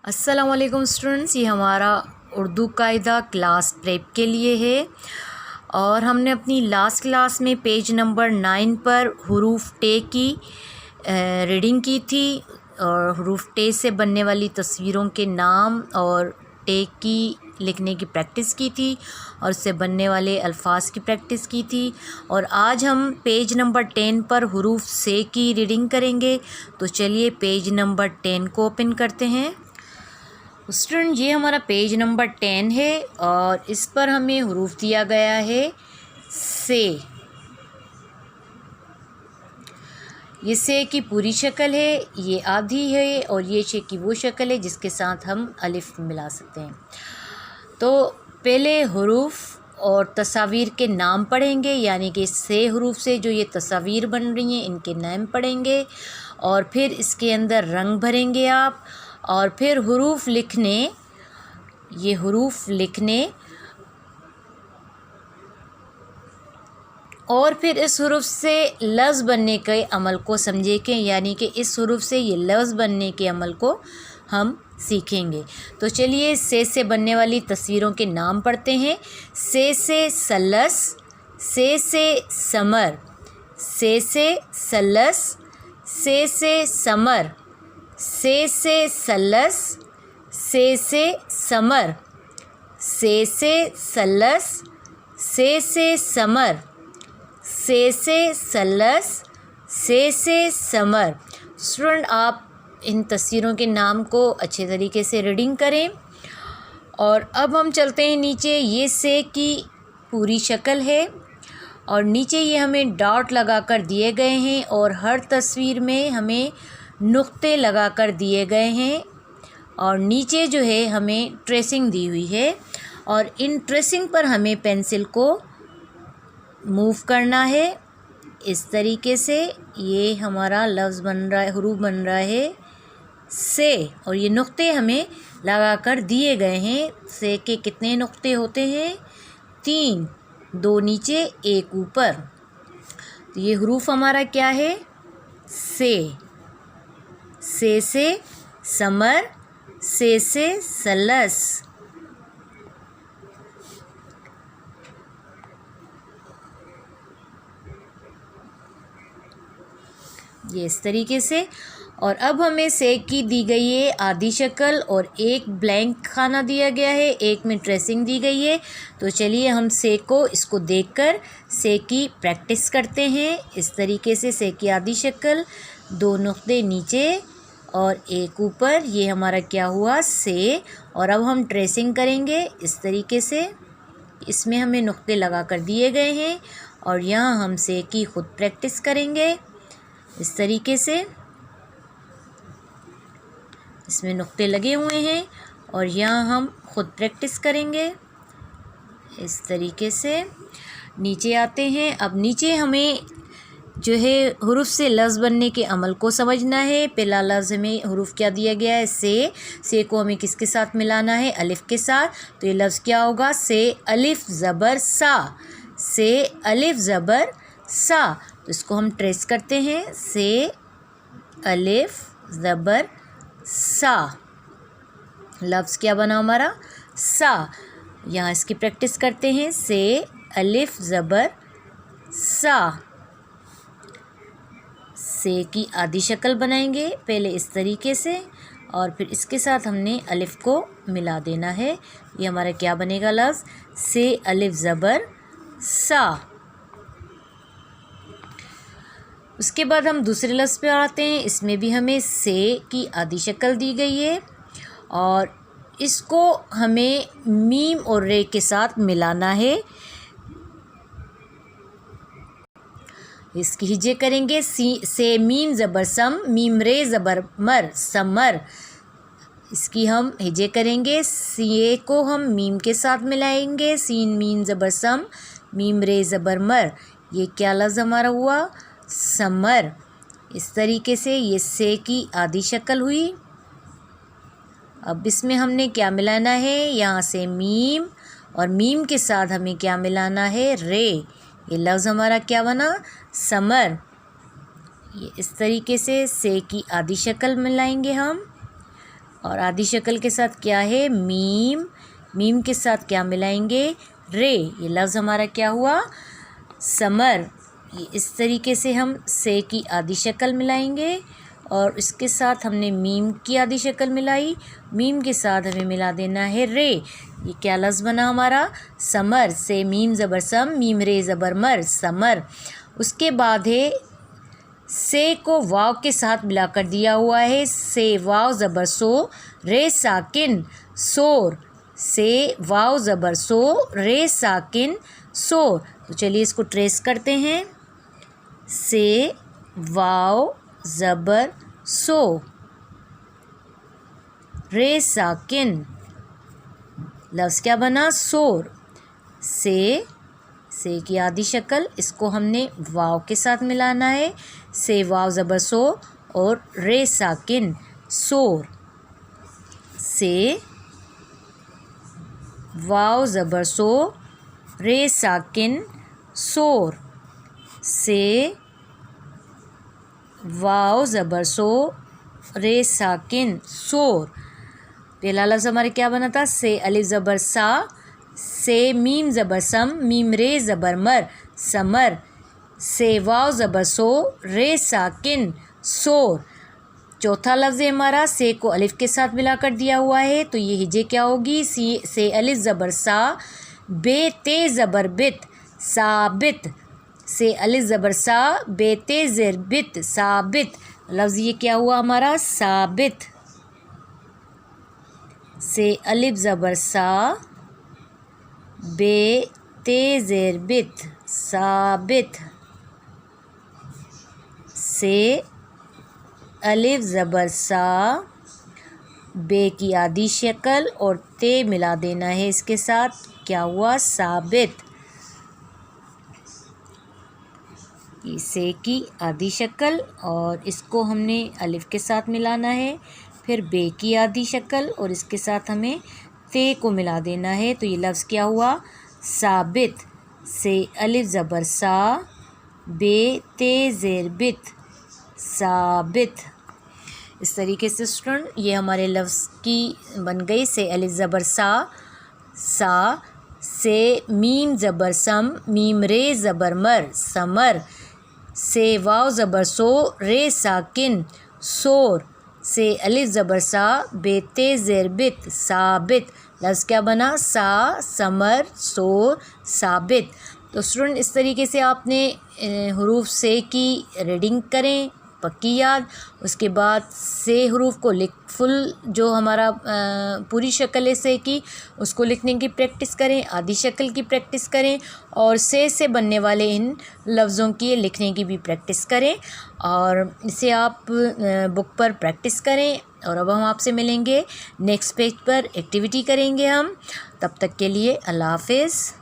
अस्सलाम वालेकुम स्टूडेंट्स, ये हमारा उर्दू कायदा क्लास प्रेप के लिए है और हमने अपनी लास्ट क्लास में पेज नंबर 9 पर हुरूफ टे की रीडिंग की थी और हुरूफ टे से बनने वाली तस्वीरों के नाम और टे की लिखने की प्रैक्टिस की थी और उससे बनने वाले अल्फाज की प्रैक्टिस की थी। और आज हम पेज नंबर 10 पर हुरूफ से की रीडिंग करेंगे। तो चलिए पेज नंबर 10 को ओपन करते हैं। स्टूडेंट, ये हमारा पेज नंबर 10 है और इस पर हमें हुरूफ दिया गया है से। ये से की पूरी शक्ल है, ये आधी है और ये से की वो शक्ल है जिसके साथ हम अलिफ मिला सकते हैं। तो पहले हुरूफ और तस्वीर के नाम पढ़ेंगे, यानी कि से हुरूफ से जो ये तस्वीर बन रही हैं इनके नाम पढ़ेंगे और फिर इसके अंदर रंग भरेंगे आप। और फिर हुरूफ लिखने, ये हुरूफ लिखने और फिर इस हुरूफ से लफ्ज़ बनने के अमल को समझेंगे, यानी कि इस हुरूफ से ये लफ्ज़ बनने के अमल को हम सीखेंगे। तो चलिए से बनने वाली तस्वीरों के नाम पढ़ते हैं। से सलस, से समर, से सलस, से समर, से सलस, से समर, से सलस, से समर, से सलस, से समर। स्टूडेंट, आप इन तस्वीरों के नाम को अच्छे तरीके से रीडिंग करें। और अब हम चलते हैं नीचे। ये से की पूरी शक्ल है और नीचे ये हमें डॉट लगा कर दिए गए हैं और हर तस्वीर में हमें नुक्ते लगा कर दिए गए हैं और नीचे जो है हमें ट्रेसिंग दी हुई है और इन ट्रेसिंग पर हमें पेंसिल को मूव करना है इस तरीके से। ये हमारा लफ्ज़ बन रहा है, हुरूफ बन रहा है से, और ये नुक्ते हमें लगा कर दिए गए हैं। से के कितने नुक्ते होते हैं? 3, 2 नीचे 1 ऊपर। तो ये हुरूफ हमारा क्या है? से समर, से सलस। ये इस तरीके से। और अब हमें से की दी गई है आधी शक्ल और एक ब्लैंक खाना दिया गया है, एक में ट्रेसिंग दी गई है। तो चलिए हम से को इसको देखकर से की प्रैक्टिस करते हैं। इस तरीके से की आधी शक्ल, 2 नुक्ते नीचे और 1 ऊपर। ये हमारा क्या हुआ? से। और अब हम ट्रेसिंग करेंगे इस तरीके से। इसमें हमें नुक्ते लगा कर दिए गए हैं और यहाँ हम से की खुद प्रैक्टिस करेंगे इस तरीके से। इसमें नुक्ते लगे हुए हैं और यहाँ हम खुद प्रैक्टिस करेंगे इस तरीके से। नीचे आते हैं। अब नीचे हमें जो है हुरूफ से लफ्ज़ बनने के अमल को समझना है। पहला लफ्ज़ हमें हुरूफ क्या दिया गया है? से को हमें किसके साथ मिलाना है? अलिफ के साथ। तो ये लफ्ज़ क्या होगा? से अलिफ ज़बर सा, से अलिफ ज़बर सा। तो इसको हम ट्रेस करते हैं। से अलिफ ज़बर सा, लफ्ज़ क्या बना हमारा? सा। यहाँ इसकी प्रैक्टिस करते हैं। से अलिफ ज़बर सा। से की आधी शक्ल बनाएंगे पहले इस तरीके से और फिर इसके साथ हमने अलिफ को मिला देना है। ये हमारा क्या बनेगा लफ्ज़? से अलिफ ज़बर सा। उसके बाद हम दूसरे लफ्ज़ पे आते हैं। इसमें भी हमें से की आधी शक्ल दी गई है और इसको हमें मीम और रे के साथ मिलाना है। इसकी हिजे करेंगे। से मीम ज़बर सम, मीम रे ज़बर मर, समर। इसकी हम हिजे करेंगे। से को हम मीम के साथ मिलाएंगे। सीन मीम ज़बर सम, मीम रे ज़बर मर। ये क्या लफ्ज़ हमारा हुआ? समर। इस तरीके से ये से की आधी शक्ल हुई। अब इसमें हमने क्या मिलाना है? यहाँ से मीम और मीम के साथ हमें क्या मिलाना है? रे। ये लफ्ज़ हमारा क्या बना? समर। ये इस तरीके से की आधी शक्ल मिलाएंगे हम। और आदि शक्ल के साथ क्या है, मीम, मीम के साथ क्या मिलाएंगे, रे। ये लफ्ज़ हमारा क्या हुआ, समर। ये इस तरीके से हम से की आदि शक्ल मिलाएंगे और इसके साथ हमने मीम की आदि शक्ल मिलाई, मीम के साथ हमें मिला देना है रे। ये क्या लफ्ज़ बना हमारा, समर। से मीम ज़बर सम, मीम रे ज़बर मर, समर। उसके बाद है से को वाव के साथ मिलाकर दिया हुआ है, से वाव ज़बर सो, रे साकिन, सोर। से वाव ज़बर सो, रे साकिन, सोर। तो चलिए इसको ट्रेस करते हैं। से वाव ज़बर सो, रे साकिन, लफ्ज़ क्या बना, सोर। से की आदि शक्ल, इसको हमने वाव के साथ मिलाना है, से वाव ज़बर सो और रे साकिन, सोर। से वाव ज़बर सो, रे साकिन, सोर। से वाव ज़बर सो, रे साकिन, सोर। पहला लफ्ज़ हमारे क्या बना था, से अलिफ ज़बर सा, से मीम ज़बर सम, मीम रे ज़बर मर, समर। से वाव ज़बर सो, रे साकिन, सोर। चौथा लफ्ज़ है हमारा, से को अलिफ के साथ मिलाकर दिया हुआ है, तो ये हिजे क्या होगी, से अलिफ ज़बर सा, बे ते ज़बर बित, साबित। से अलिफ ज़बर सा, बे ते ज़ेर बित, साबित। लफ्ज़ ये क्या हुआ हमारा, साबित। से अलिफ ज़बर सा, बे ते ज़ेर बित, साबित। से अलिफ ज़बर सा, बे की आदि शक्ल और ते मिला देना है इसके साथ, क्या हुआ, साबित। से की आदि शक्ल और इसको हमने अलिफ के साथ मिलाना है, फिर बे की आदि शक्ल और इसके साथ हमें ते को मिला देना है, तो ये लफ्ज़ क्या हुआ, साबित। से अलिफ ज़बर सा, बे ते ज़ेर बित, साबित। इस तरीके से स्टूडेंट ये हमारे लफ्ज़ की बन गई, से अलिफ ज़बर सा, से मीम ज़बर सम, मीम रे ज़बर मर, समर। से वाव ज़बर सो, रे साकिन, सोर। से अलिफ ज़बर सा, बे ते ज़ेर बित, साबित। लफ्ज़ क्या बना, सा, समर, सोर, साबित। तो स्टूडेंट इस तरीके से आपने हरूफ से की रीडिंग करें, पक्की याद। उसके बाद से हरूफ को लिख, फुल जो हमारा पूरी शक्ल है से की, उसको लिखने की प्रैक्टिस करें, आदि शक्ल की प्रैक्टिस करें और से बनने वाले इन लफ्ज़ों की लिखने की भी प्रैक्टिस करें और इसे आप बुक पर प्रैक्टिस करें। और अब हम आपसे मिलेंगे नेक्स्ट पेज पर, एक्टिविटी करेंगे हम। तब तक के लिए अल्लाह हाफ़िज़।